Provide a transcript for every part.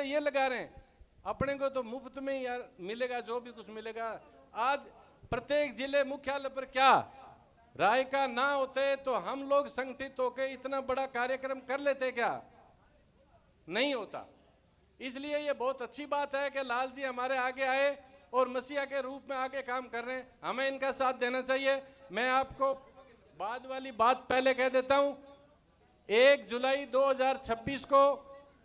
ये लगा रहे हैं, अपने को तो मुफ्त में यार मिलेगा जो भी कुछ मिलेगा। आज प्रत्येक जिले मुख्यालय पर क्या रायका ना होते तो हम लोग संगठित होकर इतना बड़ा कार्यक्रम कर लेते क्या? नहीं होता। इसलिए ये बहुत अच्छी बात है कि लाल जी हमारे आगे आए और मसीहा के रूप में आगे काम कर रहे हैं, हमें इनका साथ देना चाहिए। मैं आपको बाद वाली बात पहले कह देता हूं, 1 जुलाई 2026 को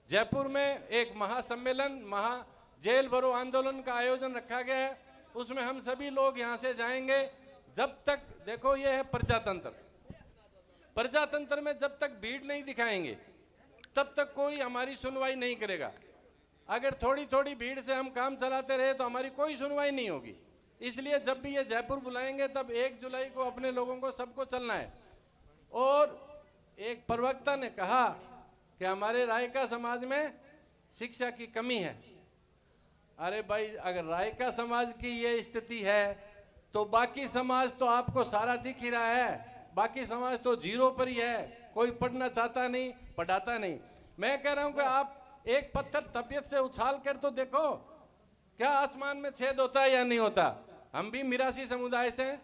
जयपुर में एक महासम्मेलन, महा जेल भरो आंदोलन का आयोजन रखा गया है। उसमें हम सभी लोग यहां से जाएंगे। जब तक देखो ये है प्रजातंत्र, प्रजातंत्र में जब तक भीड़ नहीं दिखाएंगे तब तक कोई हमारी सुनवाई नहीं करेगा। अगर थोड़ी थोड़ी भीड़ से हम काम चलाते रहे तो हमारी कोई सुनवाई नहीं होगी। इसलिए जब भी ये जयपुर बुलाएंगे तब 1 जुलाई को अपने लोगों को सबको चलना है। और एक प्रवक्ता ने कहा कि हमारे रायका समाज में शिक्षा की कमी है। अरे भाई, अगर रायका समाज की ये स्थिति है तो बाकी समाज तो आपको सारा दिख ही रहा है। बाकी समाज तो जीरो पर ही है, कोई पढ़ना चाहता नहीं, पढ़ाता नहीं। मैं कह रहा हूं कि आप एक पत्थर तबीयत से उछाल कर तो देखो, क्या आसमान में छेद होता है या नहीं होता? हम भी मिरासी समुदाय से,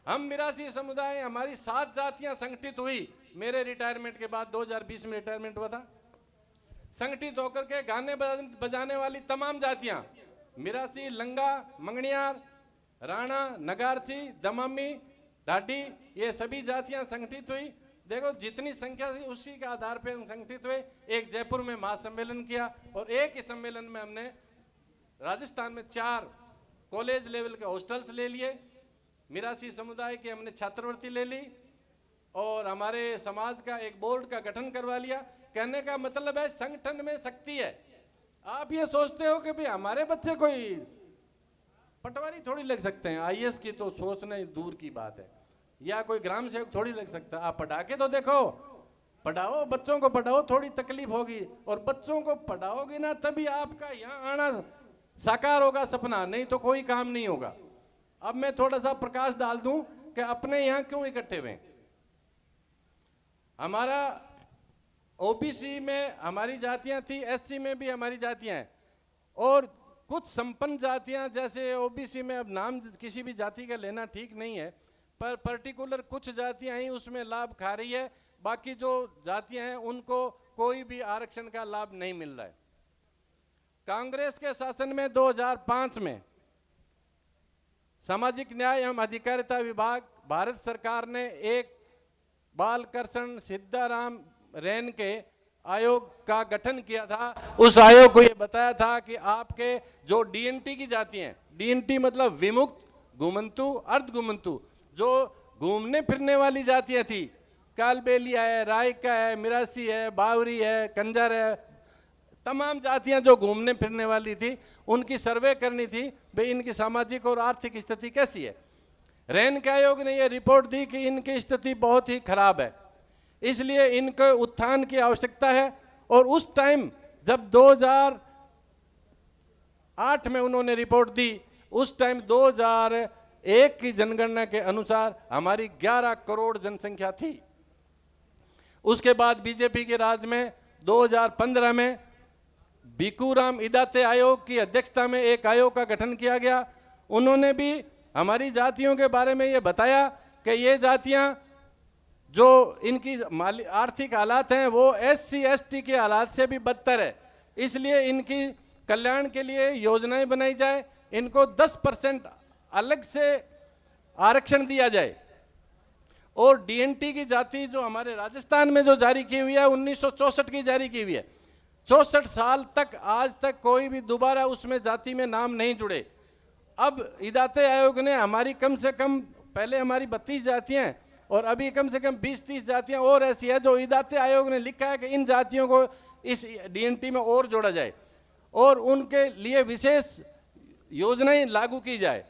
हम मिरासी समुदाय, हमारी 7 जातियां संगठित हुई। मेरे रिटायरमेंट के बाद 2020 में रिटायरमेंट हुआ था। संगठित होकर के गाने बजाने वाली तमाम जातियां, मिरासी, लंगा, मंगनियार, राणा, नगारची, दमामी, ढाडी, ये सभी जातियां संगठित हुई। देखो जितनी संख्या थी उसी के आधार पर हम संगठित हुए। एक जयपुर में महासम्मेलन किया और एक ही सम्मेलन में हमने राजस्थान में 4 कॉलेज लेवल के हॉस्टल्स ले लिए। मिरासी समुदाय की हमने छात्रवृत्ति ले ली और हमारे समाज का एक बोर्ड का गठन करवा लिया। कहने का मतलब है संगठन में शक्ति है। आप ये सोचते हो कि भाई हमारे बच्चे कोई पटवारी थोड़ी लग सकते हैं, आईएएस की तो सोचना ही दूर की बात है, या कोई ग्राम सेवक थोड़ी लग सकता है। आप पढ़ा के तो देखो, पढ़ाओ, बच्चों को पढ़ाओ, थोड़ी तकलीफ होगी। और बच्चों को पढ़ाओगे ना तभी आपका यहाँ आना साकार होगा सपना, नहीं तो कोई काम नहीं होगा। अब मैं थोड़ा सा प्रकाश डाल दूं कि अपने यहाँ क्यों इकट्ठे हुए। हमारा ओबीसी में हमारी जातियां थी, एससी में भी हमारी जातियां हैं, और कुछ संपन्न जातियां जैसे ओबीसी में, अब नाम किसी भी जाति का लेना ठीक नहीं है, पर पर्टिकुलर कुछ जातियां ही उसमें लाभ खा रही है। बाकी जो जातियां हैं उनको कोई भी आरक्षण का लाभ नहीं मिल रहा है। कांग्रेस के शासन में 2005 में सामाजिक न्याय एवं अधिकारिता विभाग, भारत सरकार ने एक बालकृष्ण सिद्धाराम रैन के आयोग का गठन किया था। उस आयोग को ये बताया था कि आपके जो डीएनटी की जाति हैं, डीएनटी मतलब विमुक्त, घुमंतु, अर्धघुमंतु, जो घूमने फिरने वाली जातियां थी, कालबेलिया है, रायका है, मिरासी है, बावरी है, कंजर है, तमाम जातियां जो घूमने फिरने वाली थी, उनकी सर्वे करनी थी भाई इनकी सामाजिक और आर्थिक स्थिति कैसी है। रैन के आयोग ने यह रिपोर्ट दी कि इनकी स्थिति बहुत ही खराब है, इसलिए इनके उत्थान की आवश्यकता है। और उस टाइम जब 2008 में उन्होंने रिपोर्ट दी, उस टाइम 2001 की जनगणना के अनुसार हमारी 11 करोड़ जनसंख्या थी। उसके बाद बीजेपी के राज में 2015 में भिखूराम इदाते आयोग की अध्यक्षता में एक आयोग का गठन किया गया। उन्होंने भी हमारी जातियों के बारे में ये बताया कि ये जातियां जो इनकी आर्थिक हालात हैं वो एससी एसटी के हालात से भी बदतर है, इसलिए इनकी कल्याण के लिए योजनाएं बनाई जाए, इनको 10% अलग से आरक्षण दिया जाए। और डीएनटी की जाति जो हमारे राजस्थान में जो जारी की हुई है 1964 की जारी की हुई है, 64 साल तक आज तक कोई भी दोबारा उसमें जाति में नाम नहीं जुड़े। अब इदाते आयोग ने हमारी कम से कम, पहले हमारी 32 जातियां हैं और अभी कम से कम 20-30 जातियां और ऐसी है जो इदाते आयोग ने लिखा है कि इन जातियों को इस डीएनटी में और जोड़ा जाए और उनके लिए विशेष योजनाएं लागू की जाए।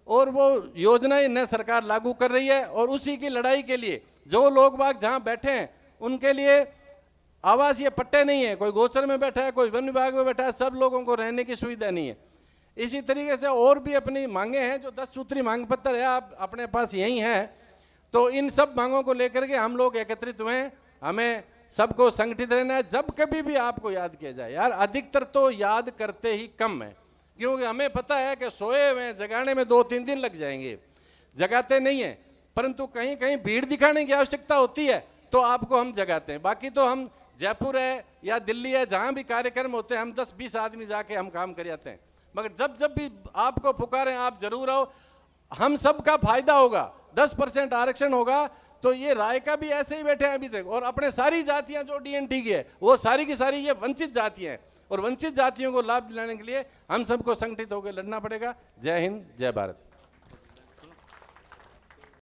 और वो योजनाएं न सरकार लागू कर रही है, और उसी की लड़ाई के लिए जो लोग बाग जहां बैठे हैं उनके लिए आवासीय पट्टे नहीं है, कोई गोचर में बैठा है, कोई वन विभाग में बैठा है, सब लोगों को रहने की सुविधा नहीं है। इसी तरीके से और भी अपनी मांगे हैं, जो 10 सूत्री मांग पत्र है आप अपने पास यही हैं। तो इन सब मांगों को लेकर के हम लोग एकत्रित हुए हैं। हमें सबको संगठित रहना है। जब कभी भी आपको याद किया जाए, यार अधिकतर तो याद करते ही कम है, क्योंकि हमें पता है कि सोए हुए जगाने में 2-3 दिन लग जाएंगे, जगाते नहीं है। परंतु कहीं कहीं भीड़ दिखाने की आवश्यकता होती है तो आपको हम जगाते हैं। बाकी तो हम जयपुर है या दिल्ली है, जहाँ भी कार्यक्रम होते हैं हम 10-20 आदमी जाके हम काम कर जाते हैं। मगर जब जब भी आपको पुकारें आप जरूर आओ, हम सब का फायदा होगा। 10% आरक्षण होगा तो ये रायका भी ऐसे ही बैठे हैं अभी तक, और अपने सारी जातियां जो डीएनटी की है वो सारी की सारी ये वंचित जातियां हैं, और वंचित जातियों को लाभ दिलाने के लिए हम सबको संगठित होकर लड़ना पड़ेगा। जय हिंद, जय भारत।